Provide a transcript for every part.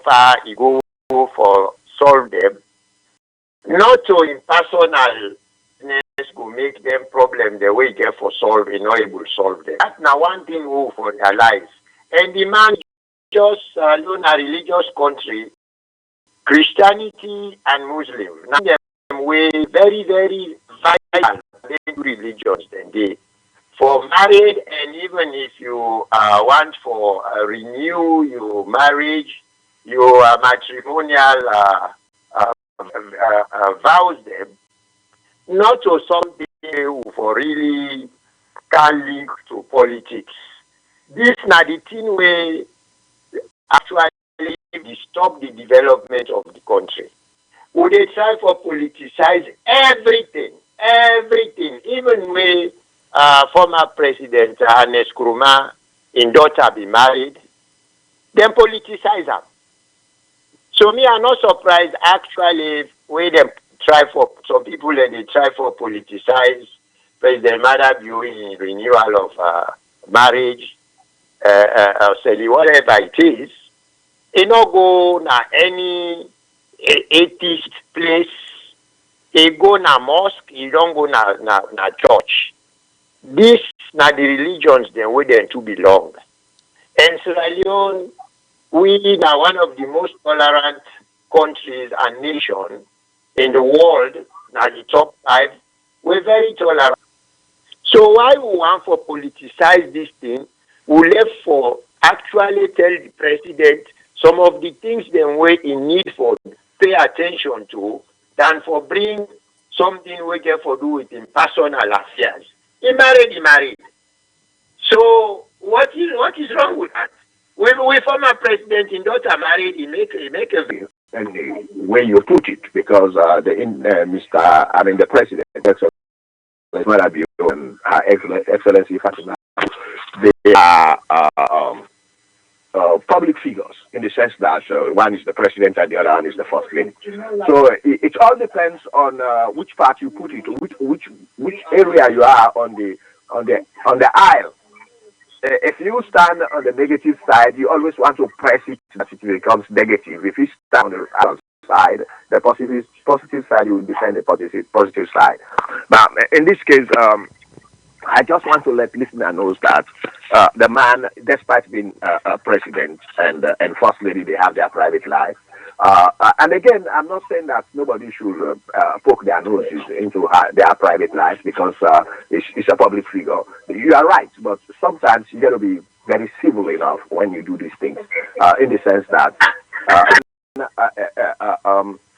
far he go for solve them. Not to impersonal go make them problem the way get for solve, he not able to solve them. That's now one thing who for their lives. And the man just alone a religious country, Christianity and Muslim. Now them way very, very vital religions than they. For married, and even if you want for renew your marriage, your matrimonial vows them, not to something who for really can link to politics. This not the thing where actually stop the development of the country. Would they try for politicize everything, even when former President Ernest Nkrumah in daughter be married, then politicize them. So me, I'm not surprised actually when they try for some people and they try for politicize President Bio in renewal of marriage, whatever it is. It not go na any atheist place. It go na mosque. It don't go na church. This na the religions then where them to belong. And Sierra Leone, we are one of the most tolerant countries and nations in the world. Now the top 5, we're very tolerant. So why we want for politicize this thing? We left for actually tell the president some of the things then where he need for pay attention to than for bring something we get for do with him personal affairs. He married. So what is wrong with that? When we former president in daughter married, he make a view. And the way you put it, because the president, Fatima Bio and Her Excellency Fatima, they are public figures in the sense that one is the president and the other one is the first lady. So it all depends on which part you put it, which area you are on the aisle. If you stand on the negative side, you always want to press it that it becomes negative. If you stand on the side, the positive side, you will defend the positive side. But in this case, I just want to let listener know that the man, despite being a president and first lady, they have their private life. And again, I'm not saying that nobody should poke their noses into their private life because it's a public figure. You are right, but sometimes you got to be very civil enough when you do these things, in the sense that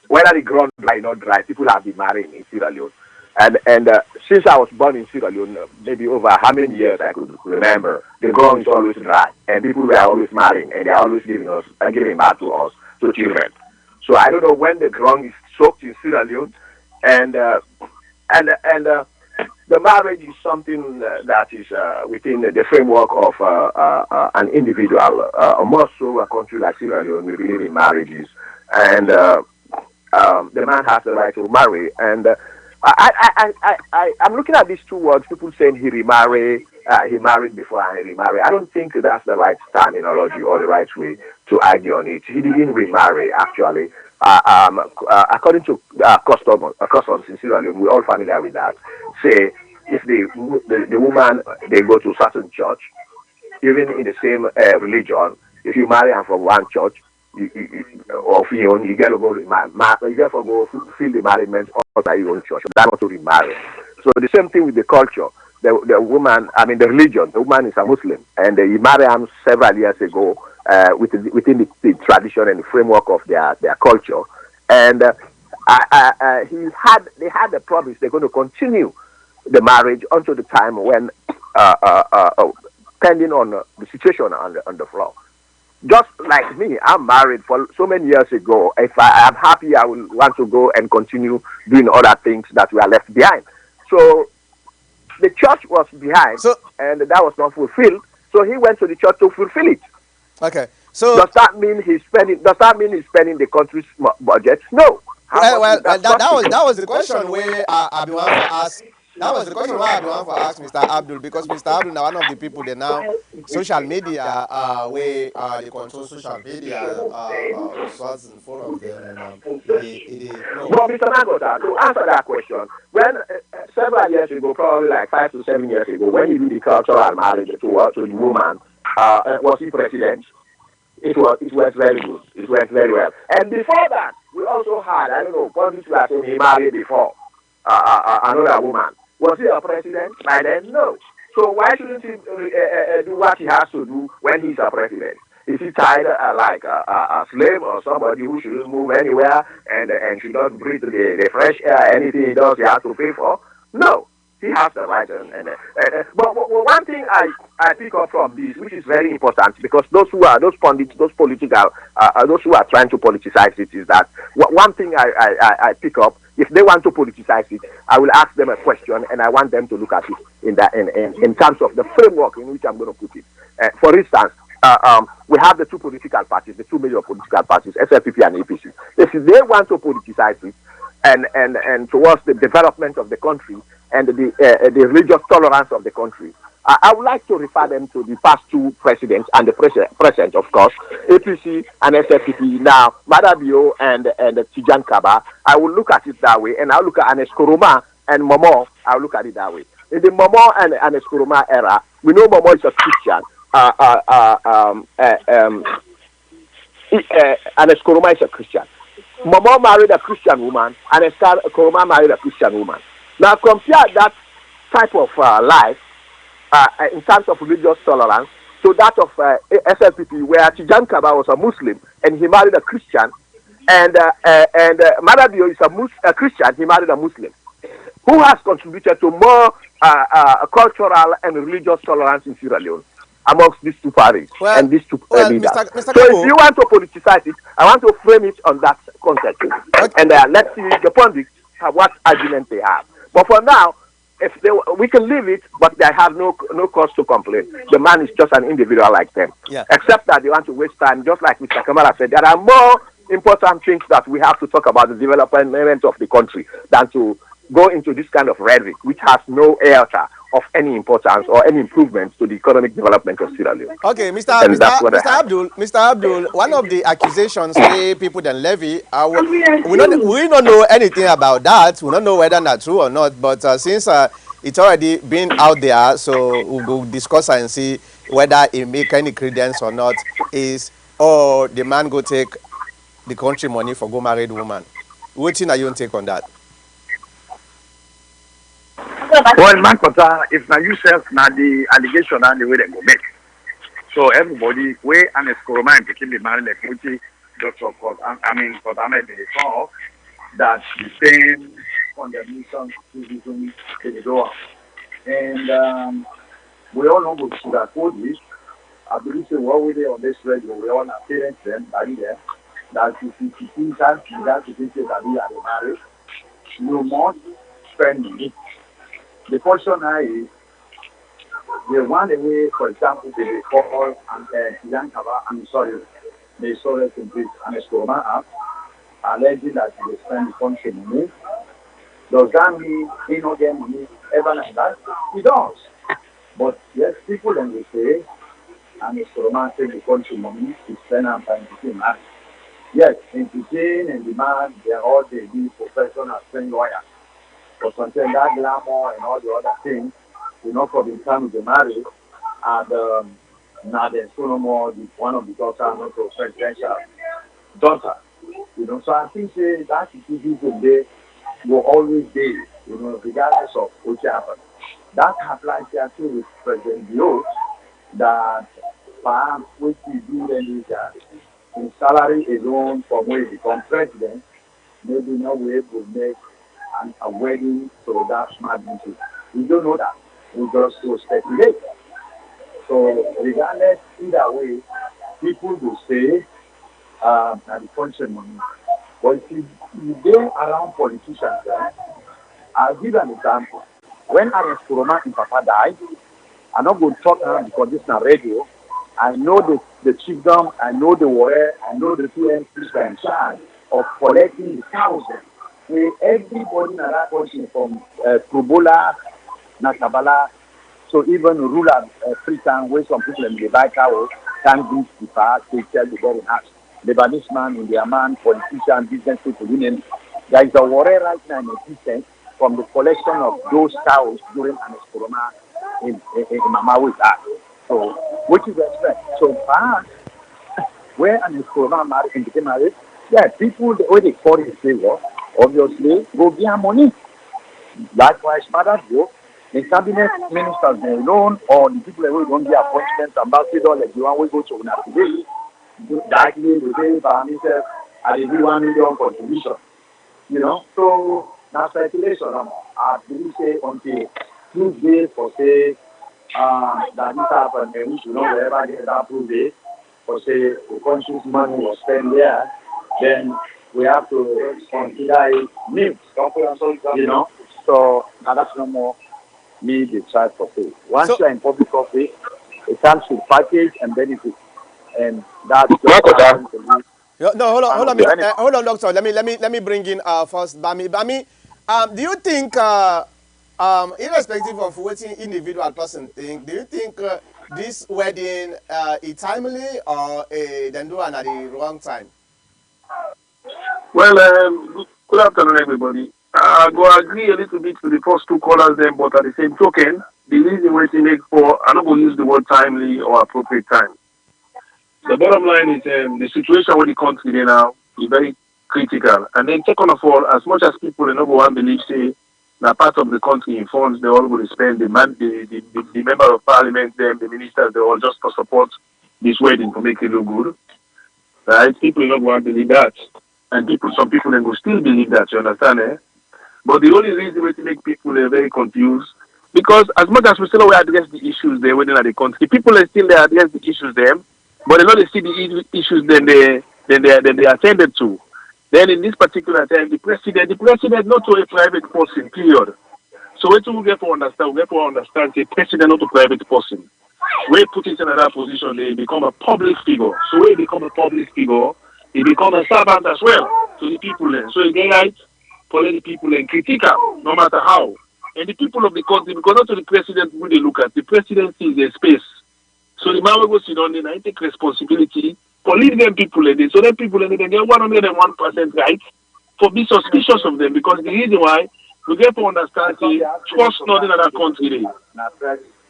whether the ground dry or not dry, people have been marrying in Sierra Leone. And since I was born in Sierra Leone, maybe over how many years I could remember, the ground is always dry, and people were always marrying, and they're always giving back to us, to children. So I don't know when the ground is soaked in Sierra Leone, and the marriage is something that is within the framework of an individual. More so, a country like Sierra Leone, we believe in marriages, and the man has the right to marry. And I'm looking at these two words. People saying he remarried, he married before and he remarried. I don't think that's the right terminology or the right way to argue on it. He didn't remarry actually. According to customs in Sierra Leone, we're all familiar with that. Say if the woman they go to certain church, even in the same religion, if you marry her from one church, you get to go you get to go fulfill the marriage outside your own church. That's not to remarry. So the same thing with the culture. The woman, the religion. The woman is a Muslim, and he married him several years ago within the tradition and the framework of their culture. And they had the promise they're going to continue the marriage until the time when, depending on the situation on the floor. Just like me, I'm married for so many years ago. If I am happy, I will want to go and continue doing other things that were left behind. So the church was behind, and that was not fulfilled. So he went to the church to fulfill it. Okay. So does that mean he's spending the country's budget? No. That was the question where I want to ask That was the question why I been want to ask Mr. Abdul, because Mr. Abdul now one of the people they now social media where they control social media sources and forums them, and it no. But Mr. Nagota, to answer that question, when several years ago, probably like 5 to 7 years ago, when he did the cultural marriage to the woman, was he president? It was very good. It went very well. And before that, we also had, I don't know, politics were saying he married before another woman. Was he a president by then? No. So why shouldn't he do what he has to do when he's a president? Is he tied like a slave or somebody who shouldn't move anywhere and should not breathe the fresh air? Anything he does, he has to pay for? No. He has the right. But one thing I pick up from this, which is very important, because those pundits, those political, those who are trying to politicize it, is that one thing I pick up. If they want to politicize it, I will ask them a question, and I want them to look at it in terms of the framework in which I'm going to put it. For instance, we have the two political parties, the two major political parties, SLPP and APC. If they want to politicize it and towards the development of the country and the religious tolerance of the country, I would like to refer them to the past two presidents and the present, of course, APC and SFPP. Now, Madabio and Tijan Kaba, I will look at it that way, and I'll look at Aneskoroma and Momo, I'll look at it that way. In the Momo and Aneskoroma era, we know Momo is a Christian. Aneskoroma is a Christian. Momo married a Christian woman, and Aneskoroma married a Christian woman. Now, compare that type of life in terms of religious tolerance to that of SLPP, where Tijan Kaba was a Muslim and he married a Christian, and Madabio is a Christian, he married a Muslim. Who has contributed to more cultural and religious tolerance in Sierra Leone amongst these two parties and these two leaders? Mr. So if you want to politicize it, I want to frame it on that context. Okay. And let's see the pundits what argument they have. But for now, we can leave it, but they have no cause to complain. The man is just an individual like them. Yeah. Except that they want to waste time, just like Mr. Kamara said. There are more important things that we have to talk about the development of the country than to go into this kind of rhetoric, which has no iota of any importance or any improvements to the economic development of Sierra Leone. Okay, Mr. Abdul, one of the accusations people then levy, we don't know anything about that. We don't know whether that's true or not. But since it's already been out there, so we'll discuss and see whether it make any credence or not. Is the man go take the country money for go married woman? What thing are you take on that? Well, man, if now you self now the allegation and the way they go make. So everybody, way and a score man to be married like which Dr. But I may be called that the same condemnation to the door. And we all know to that code this. I believe what we did on this radio, we all have parents them, that if you see that to think that we are married, you must spend money. The question now is, the one way, for example, they call they saw it complete and a Skoroma app, alleging that they spend the country money. Does that mean he not get money ever like that? He does. But yes, people then will say, and the Skoroma take the country money to spend and time to see married. Yes, entertain and demand, they are all they do professional trained lawyers. But sometimes that glamour and all the other things will not come in time with the marriage. And now there's no more one of the daughters, not a presidential daughter. So I think that situation there will always be, regardless of what happens. That applies here too with President Bio, that perhaps what he do then is that in salary alone from when he becomes president, maybe no way will make a wedding to that magnitude. We don't know that. We just go speculate. So regardless, either way, people will say that the function money. But if you go around politicians, I'll give an example. When Ernest Kuroma in Papa died, I'm not going to talk now because this is not radio. I know the chiefdom, I know the warrior, I know the two MPs are in charge of collecting the thousands. Everybody in that country from Kubola Nakabala. So even rural Freetown, where some people in the buy cows, can't reach the park, they tell the very house. The Banishman, India man, politician, business people, union. There is a worry right now in existence from the collection of those cows during an Escoroma in Mamawi's act. So, which is expect. So, where an Escoroma married and became married, yeah, people, the way they call it favor, obviously, go get money. Likewise, Father Joe, the cabinet ministers alone, or the people who don't get appointments, ambassador, like the one we go to today, directly the same parameters at the 1 million contribution. You know, so now speculation. I believe say until Tuesday for say that this happened, and we should not ever get that Tuesday for say the country's money was spent there, then we have to consider it new. You know, so now that's no more me decide for say. Once you are in public office, it comes with package and benefits, and that's just no, hold on, doctor. Let me bring in first Bami. Bami, do you think irrespective of what individual person think, do you think this wedding is timely or then do it at the wrong time? Well, good afternoon, everybody. I go agree a little bit with the first two callers then, but at the same token, the reason why to make for, I'm not going to use the word timely or appropriate time. The bottom line is the situation with the country there now is very critical. And then second of all, as much as people in number one believe say that part of the country in funds they all will spend, the member of parliament, them, the ministers, they all just to support this wedding to make it look good. Right? People in number one believe that. And some people then will still believe that, you understand, eh? But the only reason to make people very confused, because as much as we still we address the issues there within the country, people are still there address the issues there, but they don't see the issues then they attended to. Then in this particular time, the president not to a private person, period. So what we get to understand, the president not a private person. We put it in another position, they become a public figure. So when they become a public figure, he become a servant as well to the people then. So he get right for the people and critical, no matter how. And the people of the country, because not to the president who they look at, the presidency is a space. So the man will go sit down there and take responsibility for lead them people in it. So then people in it, they get 101% right for be suspicious of them, because the reason why we get to understand trust not in another country there.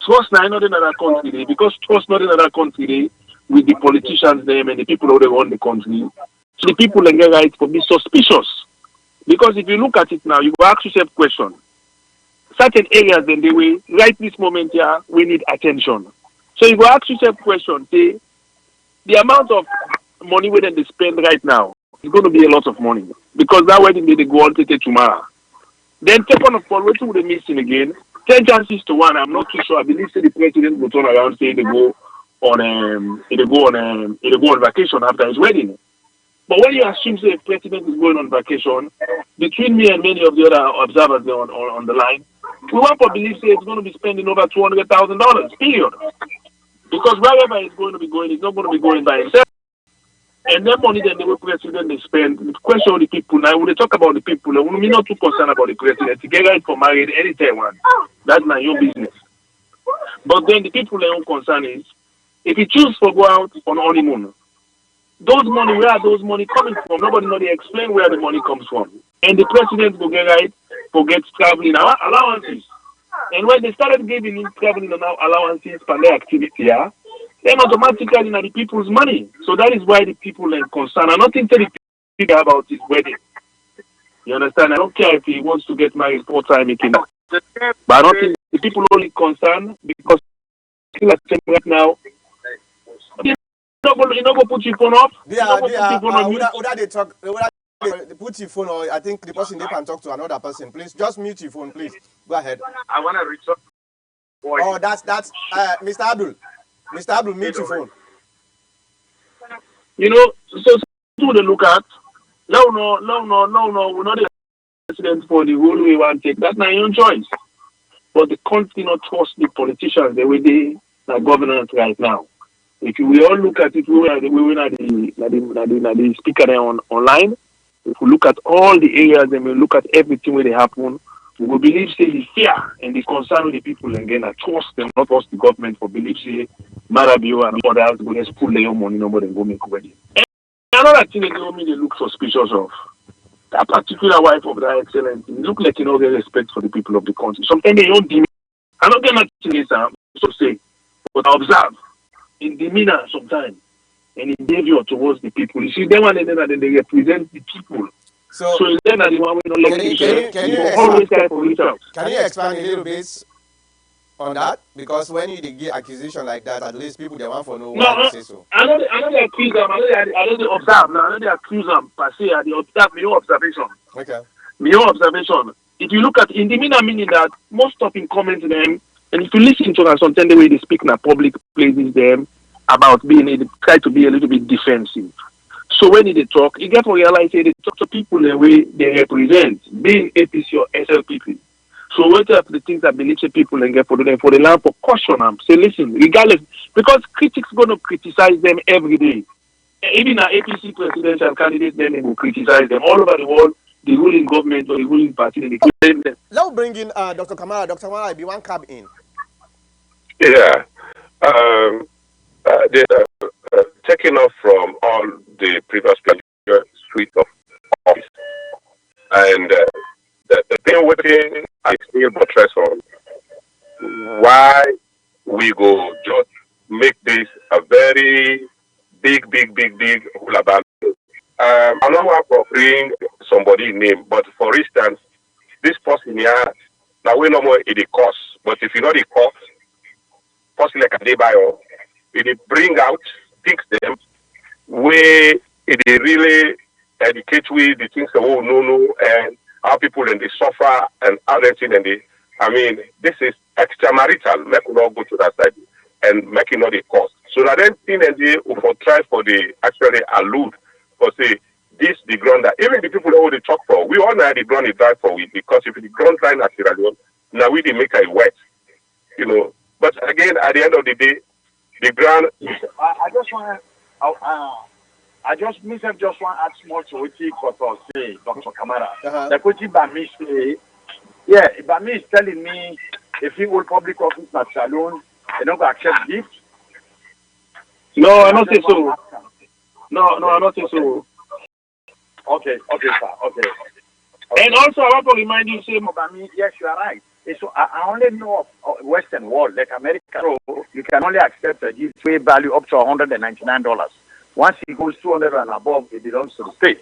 Trust not in another country there, because trust not in another country there with the politicians them and the people who they run the country. So the people get right for be suspicious. Because if you look at it now, you go ask yourself question. Certain areas then they will right this moment here, we need attention. So you go ask yourself question, say the amount of money we then they spend right now is going to be a lot of money. Because that wedding they go on to tomorrow. Then second of all, what would they missing again? 10 chances to 1, I'm not too sure. I believe say the president will turn around say they go on vacation after his wedding. But when you assume say the president is going on vacation, between me and many of the other observers on the line, we want to believe say it's going to be spending over $200,000, period. Because wherever he's going to be going, he's not going to be going by himself. And that money that the president they spend, the question of the people now, when they talk about the people, we're not too concerned about the president. To get right for married anytime, man. That's not your business. But then the people their own concern is, if you choose to go out on honeymoon, those money, where are those money coming from? Nobody know they explain where the money comes from. And the president will get right, forget traveling allowances. And when they started giving him traveling allowances for their activity, yeah, then automatically the people's money. So that is why the people are concerned. I don't think the people about his wedding. You understand? I don't care if he wants to get married 4 times, he can. But I don't think the people only concerned because right now. You not go put your phone off. They put your phone, or I think the person they can talk to another person. Please just mute your phone, please. Go ahead. I want to reach up. Oh, that's Mr. Abdul. Mr. Abdul, mute your phone. You know, so to the look at. No, we're not the president for the role we want to take. That's not your own choice. But the country not trust the politicians the way they are governance right now. If we all look at it, we are the speaker there online. If we look at all the areas and we look at everything where they happen, We will believe say the fear and the concern of the people again and trust them, not trust the government for believe say Marabio and others go just pull their own money number and go make wedding. And another thing they look suspicious of. That particular wife of that excellence, it look like get respect for the people of the country. Sometimes they don't demean. I don't get nothing is so say, but I observe in demeanor sometimes and in behavior towards the people. You see, them and then they represent the people. So then the one we don't like can you expand a little bit on that? Because when you get accusation like that, at least people they want to know why you say so. I know they accuse them. I know they observe. Now I know they accuse them per se. They observe my own observation. Okay. My own observation. If you look at in demeanor, meaning that most of them comment them, and if you listen to them, sometimes the way they speak in a public places, them about being they try to be a little bit defensive. So when they talk, you get to realize they talk to people the way they represent, being APC or SLPP. So what are the things that believe people and get for the land for caution them? Say listen, regardless, because critics gonna criticize them every day. Even an APC presidential candidate, then they will criticize them all over the world. The ruling government or the ruling party, they claim them. Let's bring in Dr. Kamara. Dr. Kamara, I be one cab in. Yeah. They're taking off from all the previous suite of office. And the thing within I still buttress on why we go just make this a very big hulaban. I don't want to bring somebody's name, but for instance, this person here, now we know more it costs, but if you know the cost, person like a day bio, it bring out, fix them, where it really educate with the things that we know, and how people and they suffer and other things and they, I mean, this is extramarital, make we not go to that side and making all the cost. So that then thing and they for try for the actually allude for say this the ground that even the people that they talk for, we all know the ground is dry for we because if the ground dry naturally, now we they make it wet, you know. But again, at the end of the day, the ground. I just want just want to add small to what you say, Dr. Kamara. The coach Bami say, yeah, Bami is telling me if he will public office at Salon, they don't accept gifts. No, I don't think so. No, I don't think so. Okay, sir. Okay. And also, I want to remind you, say, Bami, yes, you are right. So I only know of Western world, like America, so you can only accept a gift way value up to $199. Once it goes 200 and above, it belongs to the state.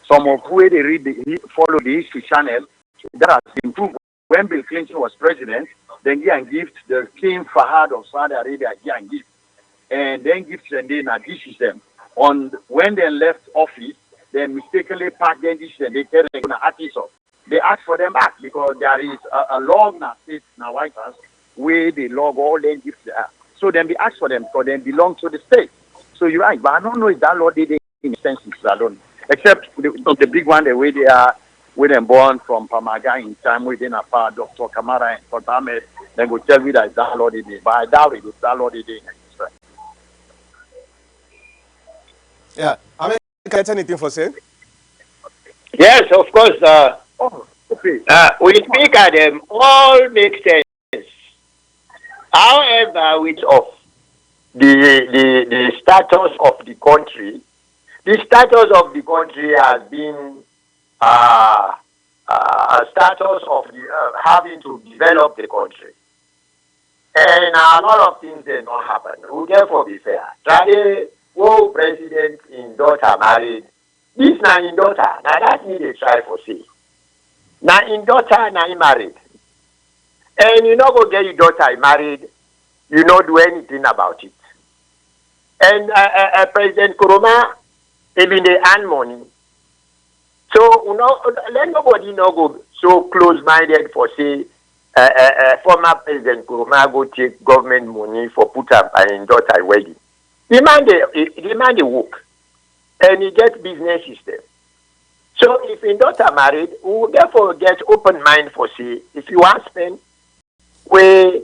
Some of who they follow the history channel, that has improved. When Bill Clinton was president, then he and gift the King Fahad of Saudi Arabia, he and gift. And then gifts and then dishes them. When they left office, they mistakenly packed their dishes and they tell them artists off. They ask for them back because there is a log now state now White House where they log all their gifts there. So then we ask for them because they belong to the state. So you're right, but I don't know if that law did it in sense alone. Except the big one, the way they are, where they're born from Pamaga in time within a part, Dr. Kamara and Port Ahmed, then go tell me that that law did it. But I doubt it, that law did it. Yeah, I mean, can I tell anything for say? Yes, of course. Okay. We speak at them, all make sense. However, which of the status of the country has been a status of having to develop the country. And a lot of things did not happen. We therefore be fair. Today, president in daughter married. This na in daughter. Now that need a try for say. Now in daughter, now he married. And you not go get your daughter married, you not do anything about it. And President Kuruma, even they earn money. So let nobody not go so close-minded for say former President Kuruma go take government money for put up in daughter wedding. The man they work. And he get business system. So if in daughter married, we will therefore get open mind for say if you want to spend where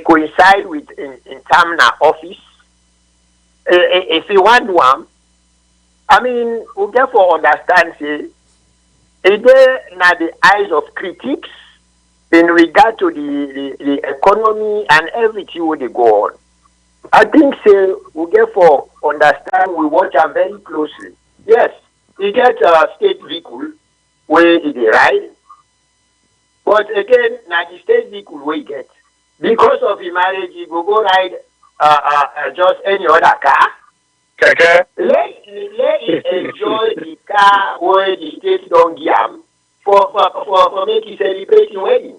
coincide with in term na office, if you want one, I mean we therefore understand say it there na the eyes of critics in regard to the economy and everything where they go on. I think say we get for understand we watch them very closely. Yes, you get a state vehicle where it ride, but again, now the state vehicle we get because of the marriage, you go ride just any other car. Okay. Let it enjoy the car where the state don't give them for making celebrating wedding.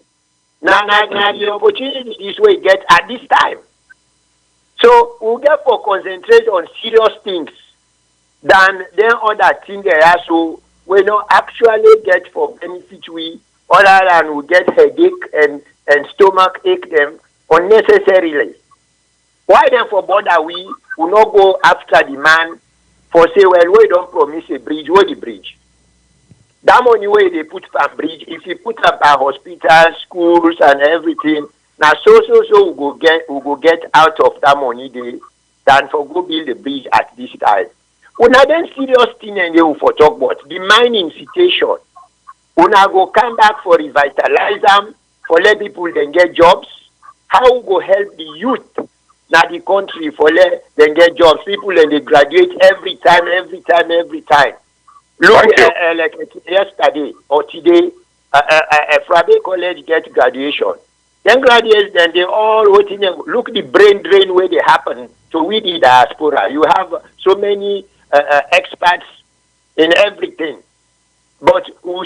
Now the opportunity this way get at this time. So we get for concentrate on serious things than then other things there are so we don't actually get for benefit we other than we get headache and stomach ache them unnecessarily. Why then for bother we will not go after the man for say well we don't promise a bridge, where the bridge? That money where they put on bridge, if you put up our hospitals, schools and everything, now so we go get out of that money there than for go build the bridge at this time. Una then serious thing and they will for talk about the mining situation. Una go come back for revitalize them, for let people then get jobs. How we go help the youth now the country for let them get jobs. People and they graduate every time. Look like yesterday or today, Frabe College get graduation. Then graduates, then they all waiting. Look the brain drain where they happen. So we the diaspora. You have so many experts in everything, but who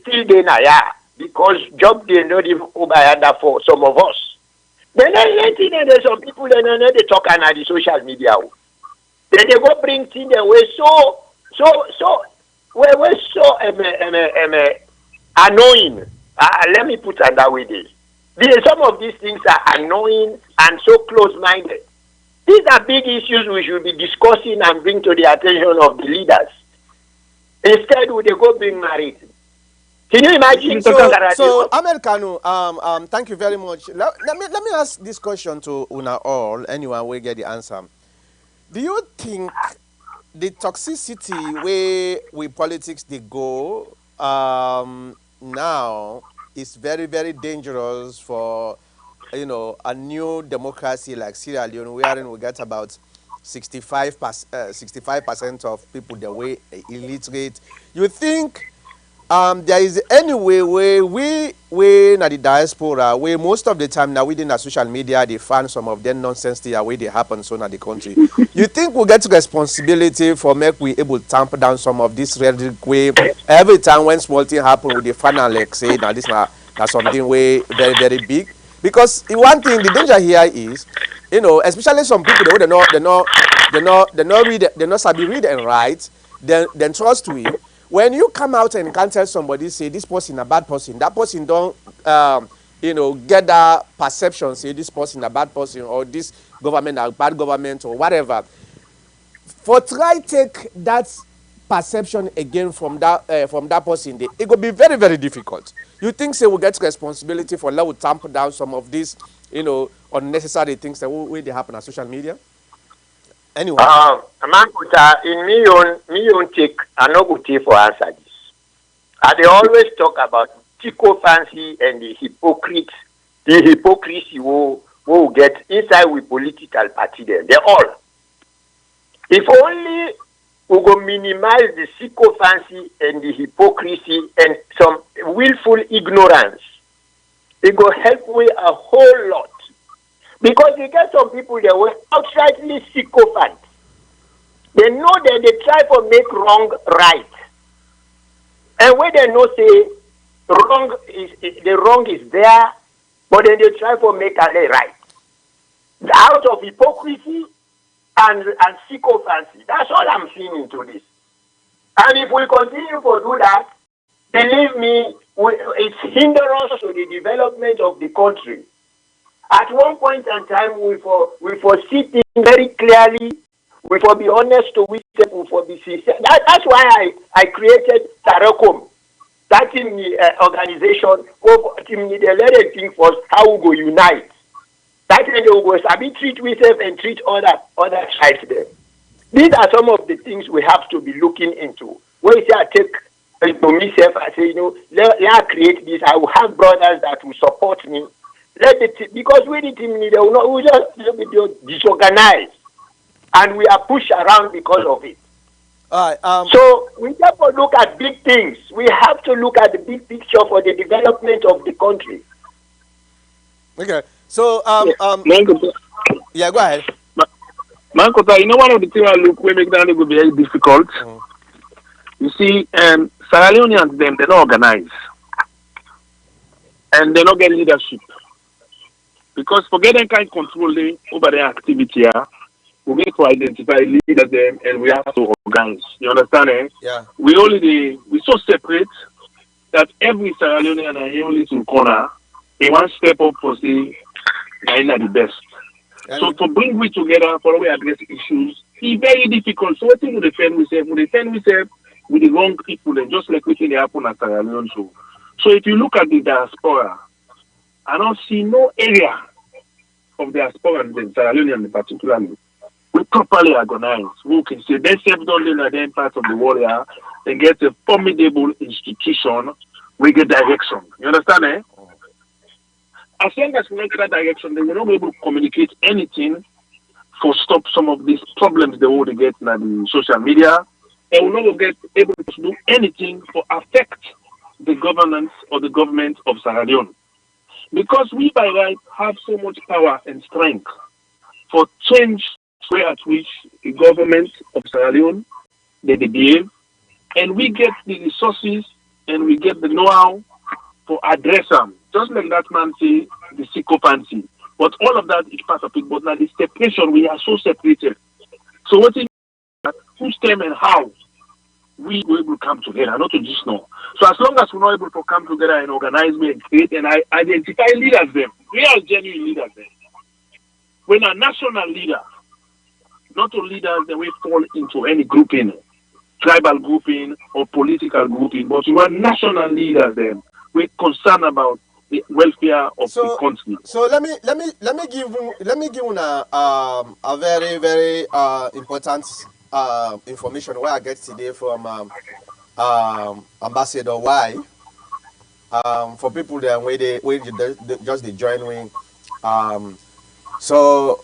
still there now, yeah, because job they not even over for some of us. Then there's some people that they talk on the social media. Then they go bring things away so we're so annoying. Let me put it that way. Some of these things are annoying and so close-minded. These are big issues we should be discussing and bring to the attention of the leaders. Instead, we go being married. Can you imagine? So Ahmed Kanu, thank you very much. Let me ask this question to Una all. Anyone will get the answer. Do you think the toxicity where we politics they go now is very, very dangerous for a new democracy like Sierra Leone, wherein we get about 65% of people the way illiterate? You think there is any way where we na the diaspora where most of the time now within the social media they find some of them nonsense the way they happen so in the country? You think we get responsibility for make we able to tamp down some of this rhetoric way every time when small thing happen with the final like say now this na something way very, very big? Because one thing the danger here is, especially some people they not read, they not sabi read and write, then trust we. When you come out and can't tell somebody, say this person a bad person, that person don't, get that perception, say this person a bad person or this government a bad government or whatever. For try take that perception again from that person, it will be very, very difficult. You think say we get responsibility for let we tamp down some of these, unnecessary things that will they happen on social media? Anyway. Mankuta, in me own take, I no go take for answer this. They always talk about fancy and the hypocrisy we get inside with political party there. They all. If only we go minimize the sycophancy and the hypocrisy and some willful ignorance, it go help with a whole lot. Because you get some people that were outrightly sycophant. They know that they try to make wrong right. And when they know say the wrong is there, but then they try to make it right. Out of hypocrisy and sycophancy. That's all I'm seeing into this. And if we continue to do that, believe me, it's hindrance to the development of the country. At one point in time, we foresee things very clearly. We for be honest to we for be sincere. That's why I created Tarakom. That in the organization, the let think first how we go unite. That way they will sabi treat ourselves and treat other tribes there. These are some of the things we have to be looking into. When you say I take To myself, I say, let create this. I will have brothers that will support me. Because we the team leader will not, we just be disorganized, and we are pushed around because of it. All right. So we have to look at big things. We have to look at the big picture for the development of the country. Okay. So yeah, go ahead. Mankota, one of the things I look we make that will be very difficult. You see, Sierra Leoneans they're not organized. And they don't get leadership. Because forget them kind of control over their activity, we get to identify leaders them and we have to organize. You understand? Eh? Yeah. We so separate that every Sierra Leonean are only to corner. They want step up for say they're the best. And so to bring we together for we address issues, it's very difficult. So what thing we defend we with the wrong people and just like what they happen at Sierra Leone. So if you look at the diaspora, I don't see no area of the diaspora and Sierra Leone particularly we properly organized. We can say they serve only in the part of the world here. They get a formidable institution. We get direction. You understand? Eh? As long as we get that direction, they will not be able to communicate anything for stop some of these problems they will get in the social media. They will not get able to do anything for affect the governance or the government of Sierra Leone. Because we by right have so much power and strength for change way at which the government of Sierra Leone they behave, and we get the resources and we get the know-how for address them. Just like that man say, the sycophancy. But all of that is part of it. But now the separation, we are so separated. So what is whose time and how we will able to come together, not to just know. So as long as we're not able to come together and organize and create and identify leaders them, real genuine leaders them. When a national leader, not to leaders that we fall into any grouping, tribal grouping or political grouping, but we want national leaders then. We're concerned about the welfare of the country. So let me give you a very very important information where I get today from Ambassador Y. For people that where just they join me. So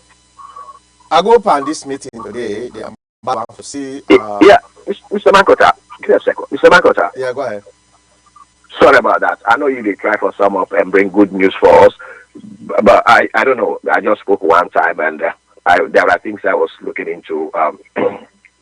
I go up on this meeting today. I'm about to see. Yeah, Mr. Mankota, give me a second. Mr. Mankota. Yeah, go ahead. Sorry about that. I know you did try for some up and bring good news for us, but I don't know. I just spoke one time and there are things I was looking into.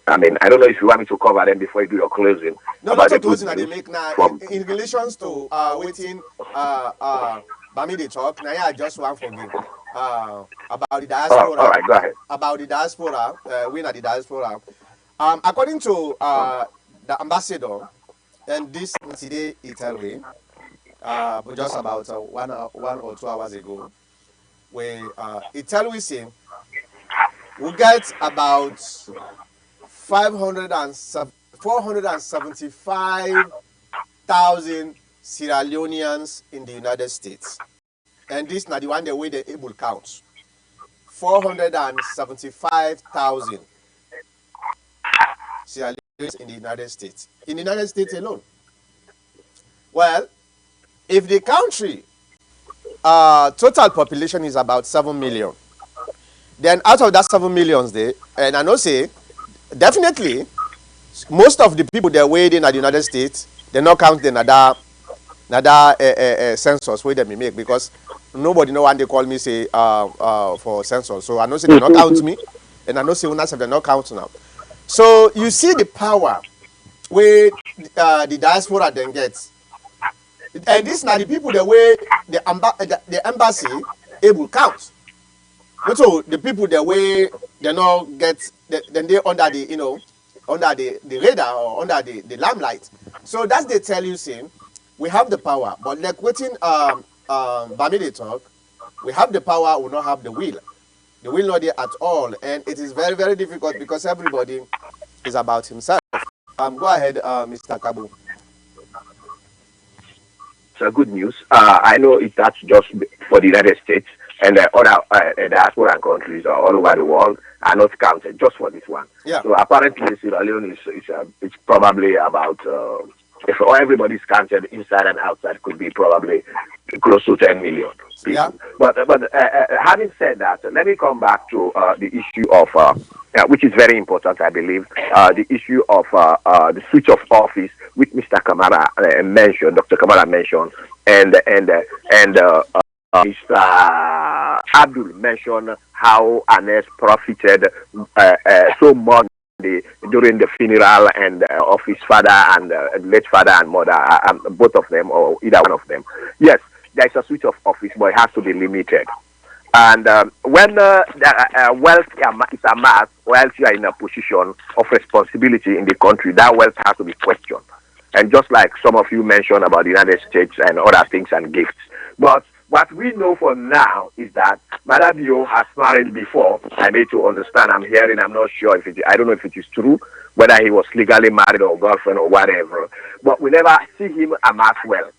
I mean, I don't know if you want me to cover them before you do your closing. No, not the closing that they make now. In relations to waiting, Bami they talk. Now, I just want for me about the diaspora. All right, go ahead. About the diaspora, we are the diaspora. According to the ambassador, and this today Italy, just about 1 or 2 hours ago, where Italy say we get about 475,000 Sierra Leoneans in the United States. And this now the one the way they able count. 475,000 Sierra Leoneans in the United States. In the United States alone. Well, if the country total population is about 7 million, then out of that 7 millions there, and I know say definitely most of the people that wait in the United States, they not count the another census where they may make, because nobody know when they call me say for census. So I know say they not count me, and I know say when I say they not count now. So you see the power where the diaspora then gets, and this now the people the way the embassy able count. So the people the way they not get, then they under the under the radar or under the limelight. So that's they tell you saying we have the power, but like waiting Bami they talk, we have the power, we not have the will. The will not there at all, and it is very very difficult because everybody is about himself. Go ahead, Mr. Kabu. So good news. I know that's just for the United States, and other diaspora countries all over the world are not counted just for this one. Yeah. So apparently Sierra Leone is probably about if everybody's counted inside and outside, could be probably close to 10 million people. Yeah. But having said that, let me come back to the issue of, which is very important, I believe, the issue of the switch of office, which Mr. Kamara mentioned, Dr. Kamara mentioned, and Mr. Abdul mentioned how Anes profited so much during the funeral and of his father and late father and mother, both of them or either one of them. Yes, there is a switch of office, but it has to be limited. And when wealth is amassed, whilst you are in a position of responsibility in the country, that wealth has to be questioned. And just like some of you mentioned about the United States and other things and gifts. But what we know for now is that Mother Bio has married before. I need to understand. I'm hearing. I'm not sure if I don't know if it is true, whether he was legally married or girlfriend or whatever. But we never see him amass wealth.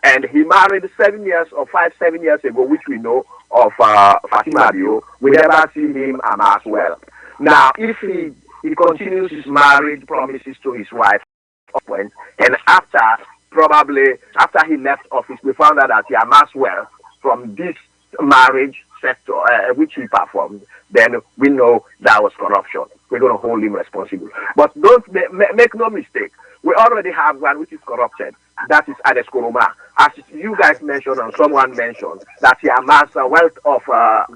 And he married 7 years or 7 years ago, which we know of Fatima Bio. We never see him amass wealth. Now, if he continues his marriage promises to his wife, and after he left office, we found out that he amassed wealth from this marriage sector, which he performed, then we know that was corruption. We're going to hold him responsible. But don't make no mistake. We already have one which is corrupted. That is Ades Koroma. As you guys mentioned and someone mentioned, that he amassed a wealth of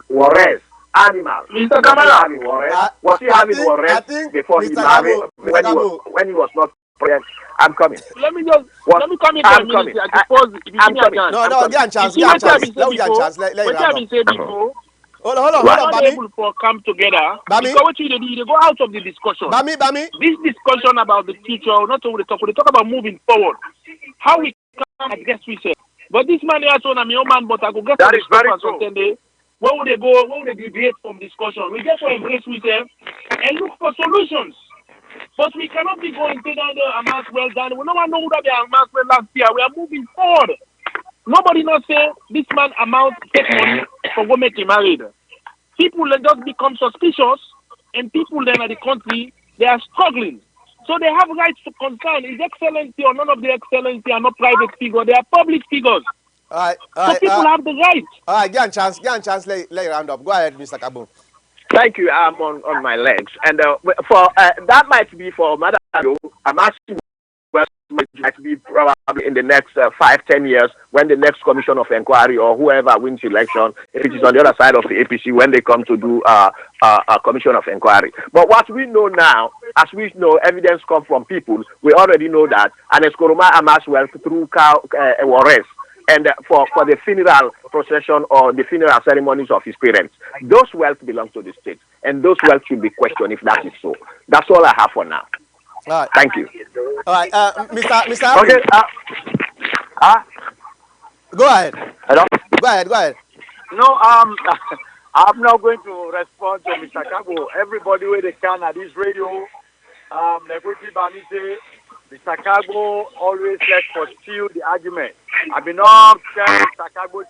Juarez animals. Mr. Kamara, was he having Juarez before he married? When he was not pregnant? I'm coming. Let me come in for a minute. I'm coming. No, get a chance. Let me get a chance. Let you have said before. Hold on, Bami. Able to come together. Bami. Because what you do, you go out of the discussion. Bami. This discussion about the future, not only talk. We talk about moving forward. How we can get research. But this man here, so I'm your man, but I go get that is very true. Where would they go? Where would they deviate from discussion? We just want to embrace research and look for solutions. But we cannot be going to down the amass well done. We don't know that they amass well last year. We are moving forward. Nobody not say this man amount take money for what make him married. People then just become suspicious, and people then at the country they are struggling. So they have rights to concern. Is excellency or none of the excellency are not private figures? They are public figures. All right. So people have the right. All right, get a chance. Let you round up. Go ahead, Mr. Kabo. Thank you. I'm on my legs, and for that might be for Madam. I'm asking. Well, might be probably in the next 5-10 years when the next commission of inquiry or whoever wins election, if it is on the other side of the APC, when they come to do a commission of inquiry. But what we know now, as we know, evidence comes from people. We already know that, and Eskoroma amassed wealth through Juarez. And for the funeral procession or the funeral ceremonies of his parents, those wealth belong to the state, and those wealth should be questioned if that is so. That's all I have for now. All right. Thank you. All right, Mr. Abdul. Okay. Go ahead. Hello. Go ahead. No, I'm not going to respond to Mr. Kabo. Everybody where they can at this radio, Neguti Bami say, Mr. Kabo always let for steal the argument. I've been on telling Mr. Kabo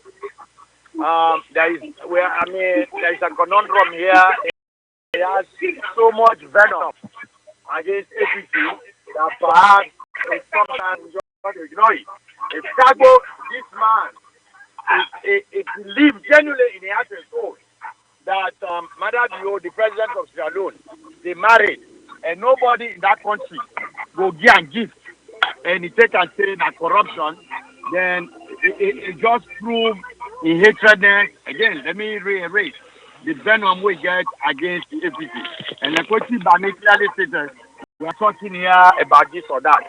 there is a conundrum here. He has so much venom against APC that perhaps sometimes we just want to ignore it. If Kabo, this man, it believes genuinely in the heart and soul that Mother Bio, the president of Sierra Leone, they married, and nobody in that country will give and gift, and he take and say that corruption, then it just proves the hatredness. Again, let me reiterate the venom we get against the APC. And the question Bami clearly stated, we are talking here about this or that.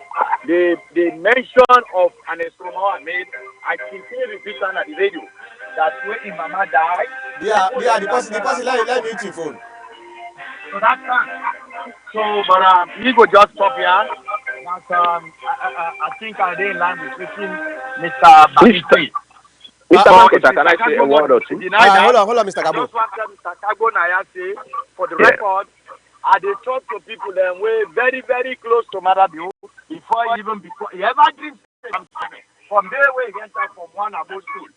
The mention of an Eskroma made, I simply repeat on the radio, that when his mama died. Yeah, the person let me use your phone. So that's that. So, but we go just stop here. But I think I didn't line with Mr. Bami. Mr. Marketer, can I say a word or two? Hold on, Mr. Kabo. Just want to Mr. Kabo Naya say, for the record, I dey talk to people that were very, very close to Mother Bio before he ever dreamed from there where he entered from one above school.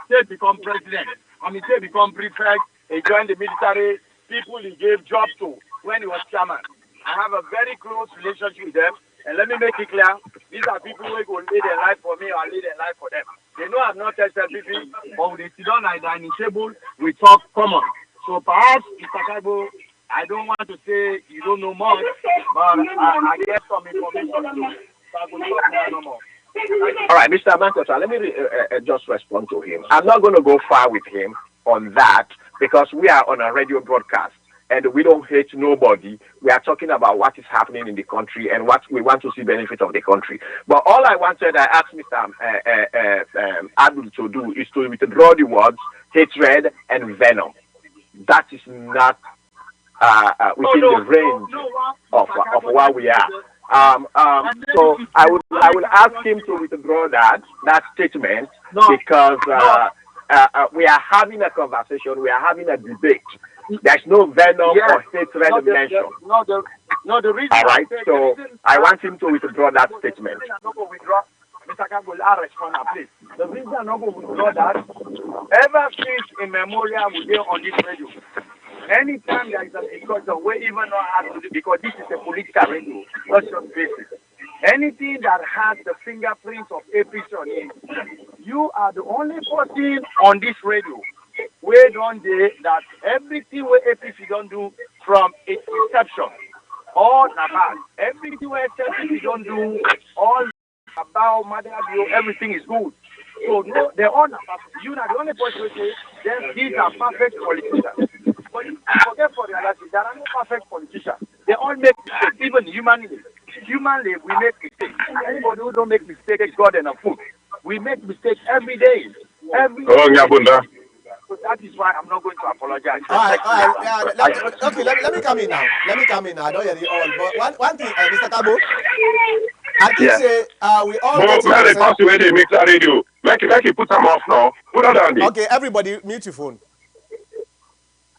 He become president. And he become prefect. He joined the military. People he gave jobs to when he was chairman. I have a very close relationship with them. And let me make it clear, these are people who will lay their life for me or lay their life for them. They know I'm not tested people, but they sit down like dining table, we talk common. So perhaps, Mr. Kaibo, I don't want to say you don't know much, but I get some information too. So I will talk no more. All right, Mr. Mankosa, let me just respond to him. I'm not going to go far with him on that because we are on a radio broadcast and we don't hate nobody. We are talking about what is happening in the country and what we want to see benefit of the country. But all I asked Mr. Abdul to do is to withdraw the words hatred and venom. That is not within the range of where we are. So I would ask him to withdraw that statement because we are having a conversation, we are having a debate. There's no venom or hatred mentioned. The reason. All right, so I want him to withdraw that statement. Mr. Kagol, I'll respond now, please. The reason I'm not going to withdraw that, ever since in memorial we get on this radio, anytime there is a discussion, we even know how to do because this is a political radio, not just basic. Anything that has the fingerprints of APC on it, you are the only person on this radio where don't they that everything where APC don't do from its inception, all about everything where APC don't do, all about Fatima Bio, everything is good. So no, they're all not perfect. You are the only person who say these are perfect politicians. But forget for the others, there are no perfect politicians. They all make mistakes, even humanly. Humanly, we make mistakes. Anybody who don't make mistakes is God and a fool. We make mistakes every day. Every day. So that is why I'm not going to apologize. All right. Yeah, okay, let me come in now. I don't hear it all. But one thing, Mr. Kabo, I think say we all get it. Pass the way they make that radio. Make it put them off now. Put on down. Okay, everybody mute your phone.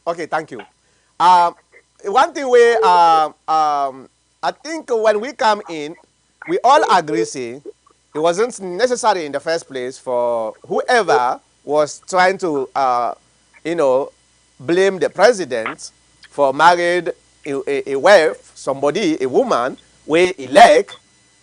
Okay, thank you. One thing I think when we come in, we all agree say it wasn't necessary in the first place for whoever was trying to blame the president for married a wife, somebody, a woman, we elect.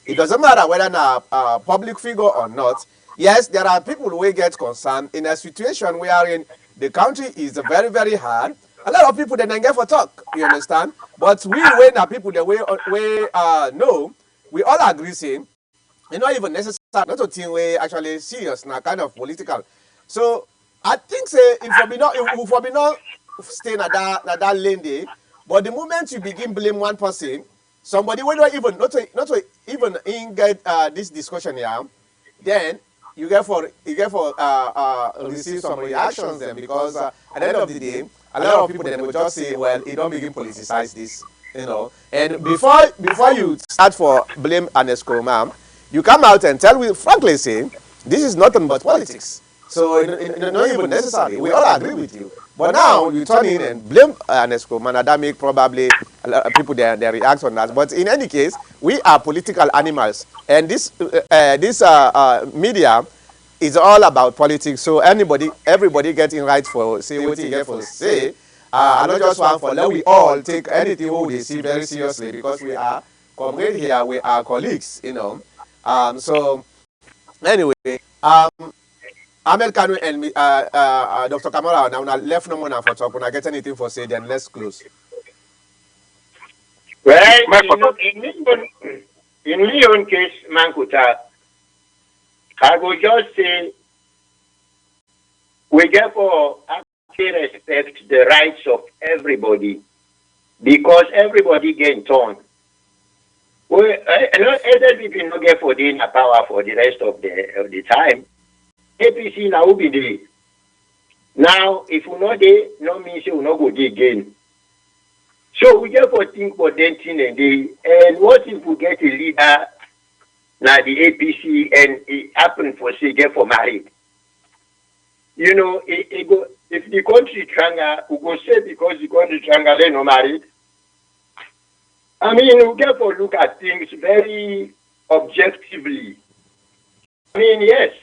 It doesn't matter whether a public figure or not. Yes, there are people who get concerned in a situation wherein the country is very, very hard. A lot of people then get for talk, you understand? But we are people the way know, we all agree saying it's not even necessary, not a thing we actually serious, now kind of political. So I think say if we not stay in that lane there, but the moment you begin blame one person, somebody will not even get this discussion here, then you get for receive some reactions then because at the end of the day, a lot of people then will just say, well, it don't begin politicize this, And before you start for blame Anesco, ma'am, you come out and tell me frankly say this is nothing but politics. So it's not even necessary. We all agree with you. But now you turn in and blame Anesco, man, that make probably people they react on that. But in any case, we are political animals, and this media is all about politics. So everybody getting right for say what you get for say. I don't just want for let we all take anything who they see very seriously because we are comrades here, we are colleagues, So anyway, Ahmed Kanu and Dr. Kamara now left no more for talk. When I get anything for say, then let's close. Well, in my own case, Mankuta, I will just say we therefore respect the rights of everybody because everybody get turn. Other people not get for the power for the rest of the time. APC now will be there. Now, if we not there, no means we will not go there again. So we therefore think for them thing and day. And what if we get a leader now the APC and it happen for say get for married? If the country tranga, we go say because the country tranga they no married. I mean, we therefore look at things very objectively. I mean, yes.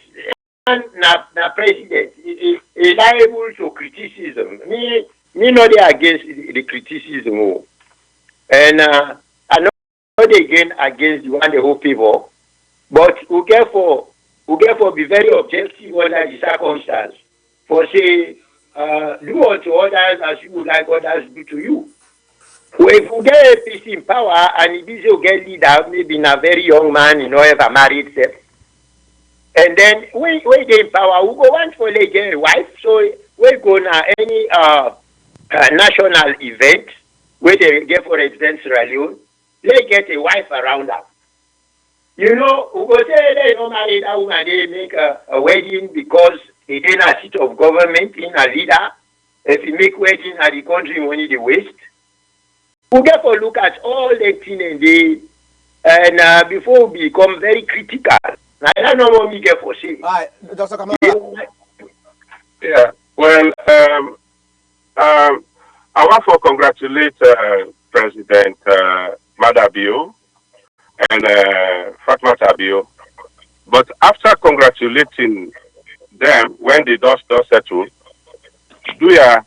Na president is liable to criticism. Me not there against the criticism. And I know not again against the one they hope people, but we get for be very objective under the circumstance. For say, do unto others as you would like others do to you. Well, if we get APC in power and if this will get leader, maybe in a very young man, ever married self, and then we get in power, we go want for like get a wife, so we go na any national event where they get for represent Sierra Leone, they get a wife around them. We go say they don't marry that woman, they make a wedding because they in a seat of government, in a leader. If you make wedding at the country money the waste. We get to look at all the things and before we become very critical. I don't know what we get for say. Hi, Dr. Kamara. Yeah, well, I want to congratulate President Bio and Fatima Bio. But after congratulating them, when the dust settle, I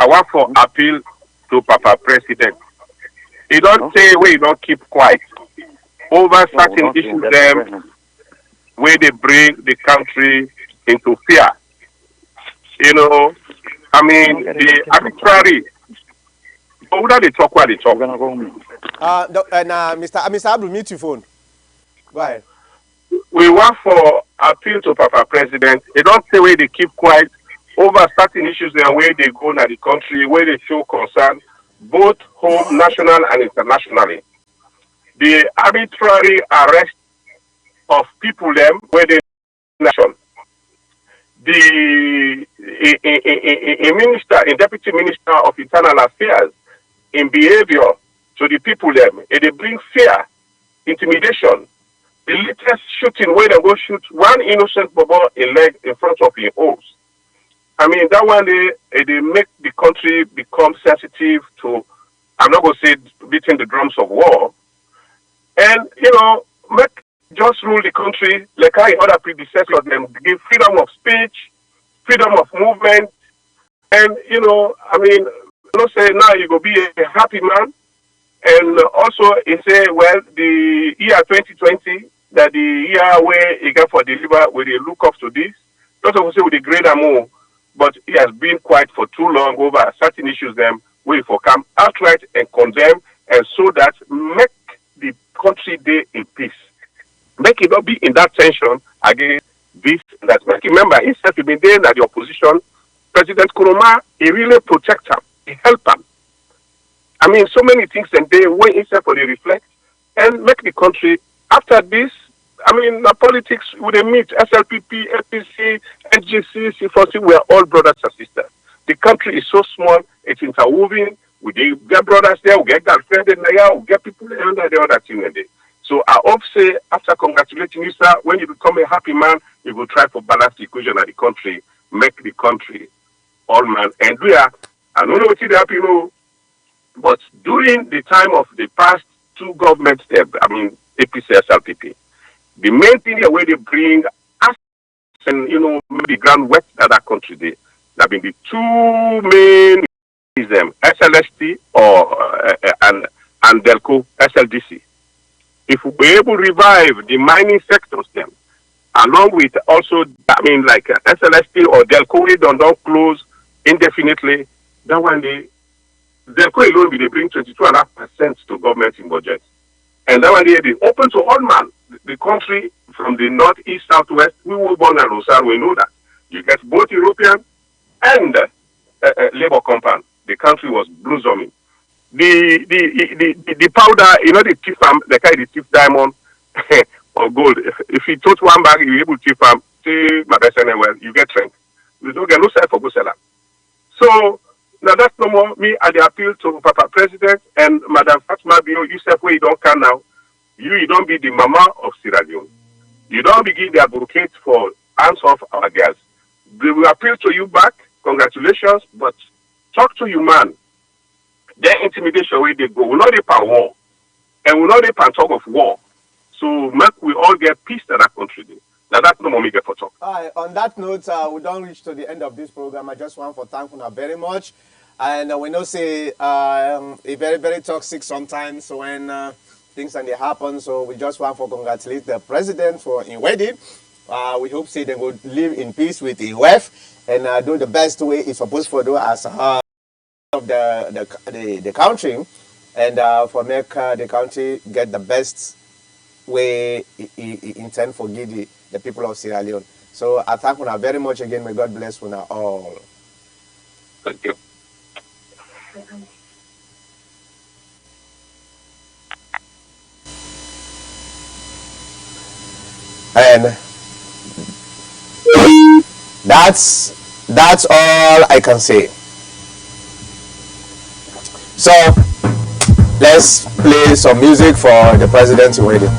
want to appeal to Papa President. He don't say where you don't keep quiet over certain issues them where they bring the country into fear. I mean the arbitrary. But whether they talk, where they talk. Mr. Abdul, mute your phone. Go ahead. We want for appeal to Papa President. They don't say where they keep quiet over certain issues and where they go in the country, where they show concern, both home, national, and internationally. The arbitrary arrest of people them where they nation. A deputy minister of internal affairs in behavior to the people them, they bring fear, intimidation. The latest shooting where they go shoot one innocent boy in leg in front of his house. I mean, that one they make the country become sensitive to, I'm not going to say beating the drums of war. And, make just rule the country like how other predecessors them give freedom of speech, freedom of movement. And, I mean, say now you go be a happy man. And also, he say, well, the year 2020, that the year where he got for deliver, where they look up to this, not of say with the great more, but he has been quiet for too long over certain issues them where for come outright and condemn, and so that make the country day in peace. Make it not be in that tension against this and that. Make remember, instead of being there at the opposition, President Kuruma, he really protect him, he help him. I mean, so many things, and they wait instead for the reflect and make the country. After this, I mean, the politics would meet SLPP, FPC, NGC, C40. We are all brothers and sisters. The country is so small; it's interwoven. We get brothers there, we get girlfriends there, we get people under the other thing there. So I hope say after congratulating you, sir, when you become a happy man, you will try to balance the equation of the country, make the country all man. And we are. I don't know what you happy, but during the time of the past two governments, I mean, APC, SLPP, the main thing that where they bring us and, maybe grand west that country, there have been the two main SLST or and Delco, SLDC. If we be able to revive the mining sectors, them, along with also, I mean, like SLST or Delco, we don't close indefinitely, that one day, Delco alone will bring 22.5% to government in budget. And that one day, they open to all man. The country from the northeast, southwest, we were born and Rosar, we know that. You get both European and labor compound. The country was blossoming. The powder, the thief farm, the kind of thief diamond or gold. If you tote one bag, you're able to thief farm, say my best well, you get strength. You don't get no side for go seller. So now that's no more me at the appeal to Papa President and Madam Fatima Bio. You said where you don't can now. You don't be the mama of Sierra Leone. You don't begin the advocate for hands off our girls. They will appeal to you back. Congratulations, but talk to you, man. Their intimidation where they go will not be pan war, and will not be pan talk of war. So make we all get peace in that country. Now that's no more me get for talk. All right. On that note, we don't reach to the end of this program. I just want to thank you very much, and we know say a very very toxic sometimes when things and they happen. So we just want to congratulate the president for in wedding. We hope say they will live in peace with the wife and do the best way it's supposed to do as of the country and for make the country get the best way he intend for give the people of Sierra Leone. So I thank you very much again. May God bless you all. Thank you. And that's all I can say. So let's play some music for the president's wedding.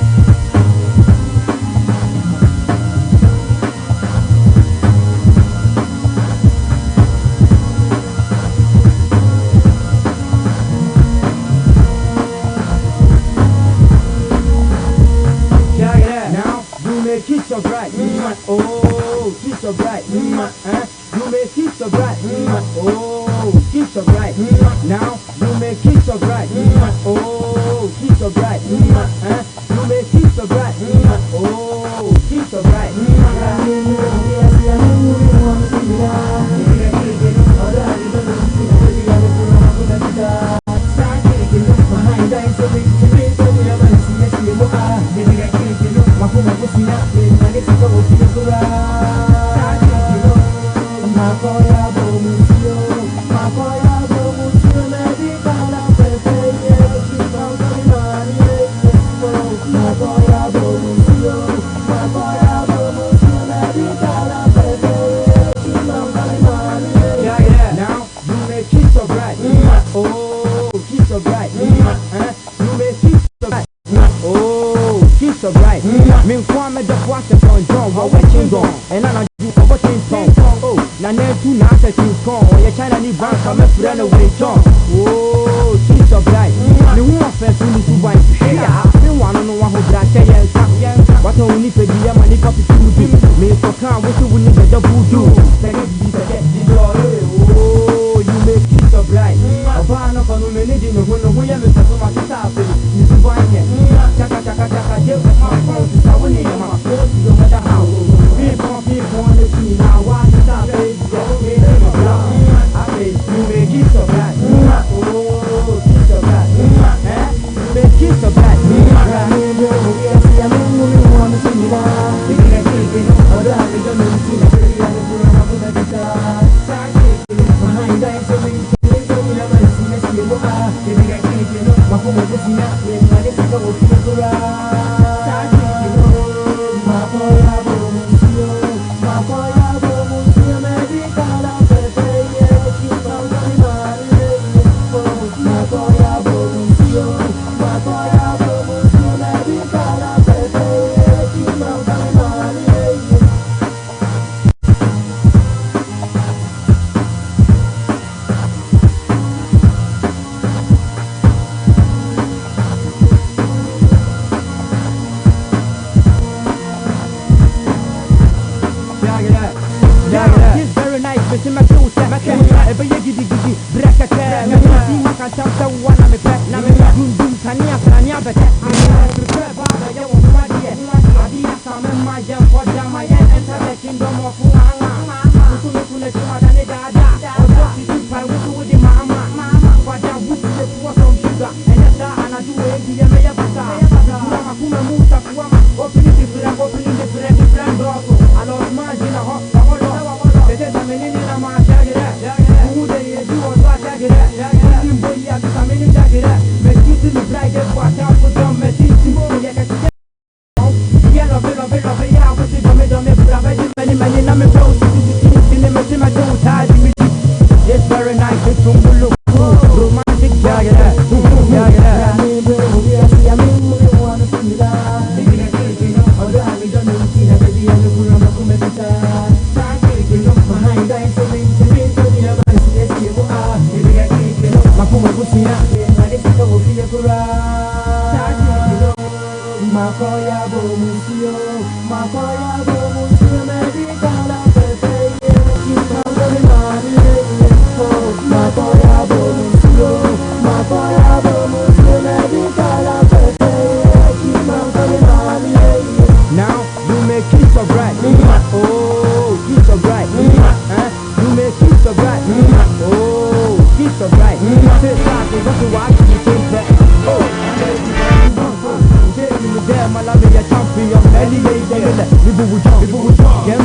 Kiss so bright, oh, kiss so bright, you may kiss so bright, oh, kiss so bright, now you may kiss so bright, oh, kiss so bright, you may kiss so bright, oh, kiss so bright. So bright, me Kwame the Washington John, what watching gone, and I do for watching Tom. Oh, Nana two Nasa to come, or your China need bank come a friend away Tom. Oh, she's so bright. No one first we need to buy. Yeah, we want to know what who black and what only for the money copy to do. Me for car, what you will need the voodoo. Oh, you make it so bright. A van of a minute in the window, we have a so much stuff. You can buy it. Chaka, my phone is my phone, you matter how. People on the scene, I want to stop it. I say, you make it so bright. Oh, kiss so bright. You make it so bright. It's very nice, it's romantic,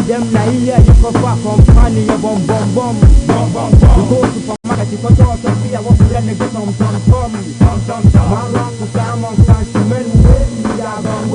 Them na here you go far from funny bomb. You go to supermarket, you go to hospital, you want to get some.